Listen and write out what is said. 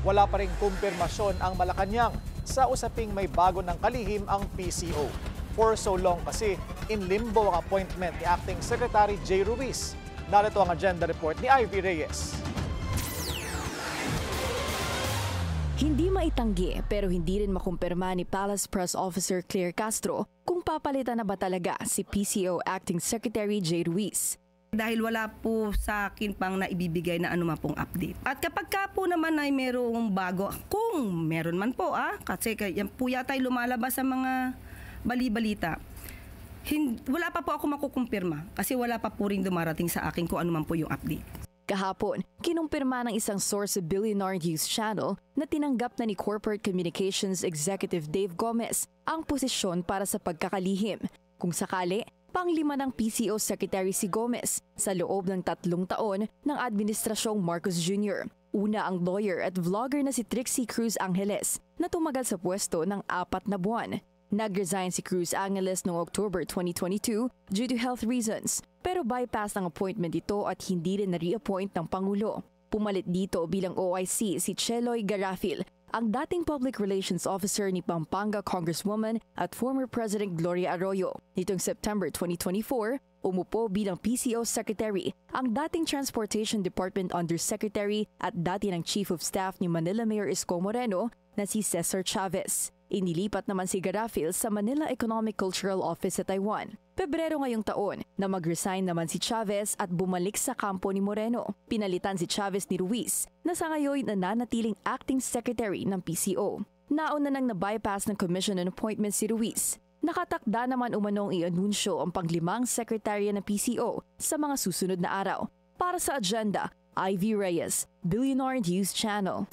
wala pa ring kumpirmasyon ang Malacanang sa usaping may bago ng kalihim ang PCO. For so long kasi, in limbo ang appointment ni Acting Secretary Jay Ruiz. Narito ang agenda report ni Ivy Reyes. Hindi maitanggi pero hindi rin makumpirma ni Palace Press Officer Claire Castro kung papalitan na ba talaga si PCO Acting Secretary Jay Ruiz. Dahil wala po sa akin pang naibibigay na anumang pong update. At kapag ka po naman ay merong bago, kung meron man po kasi yan po yata ay lumalabas sa mga bali-balita, wala pa po ako makukumpirma kasi wala pa po rin dumarating sa akin kung anuman po yung update. Kahapon, kinumpirma ng isang source sa Billionaire News Channel na tinanggap na ni Corporate Communications Executive Dave Gomez ang posisyon para sa pagkakalihim. Kung sakali, panglima ng PCO Secretary si Gomez sa loob ng 3 taon ng Administrasyong Marcos Jr. Una ang lawyer at vlogger na si Trixie Cruz Angeles na tumagal sa pwesto ng 4 na buwan. Nag-resign si Cruz Angeles noong October 2022 due to health reasons, pero bypass ang appointment ito at hindi rin na-reappoint ng Pangulo. Pumalit dito bilang OIC si Cheloy Garafil, ang dating Public Relations Officer ni Pampanga Congresswoman at former President Gloria Arroyo. Nitong September 2024, umupo bilang PCO Secretary ang dating Transportation Department Undersecretary at dati ng Chief of Staff ni Manila Mayor Isko Moreno na si Cesar Chavez. Inilipat naman si Garafil sa Manila Economic Cultural Office sa Taiwan. Pebrero ngayong taon na mag-resign naman si Chavez at bumalik sa kampo ni Moreno. Pinalitan si Chavez ni Ruiz na sa ngayon nananatiling Acting Secretary ng PCO. Nauna nang na-bypass ng Commission on Appointments si Ruiz. Nakatakda naman umanong i-anunsyo ang panglimang sekretarya ng PCO sa mga susunod na araw. Para sa agenda, Ivy Reyes, Billionaire News Channel.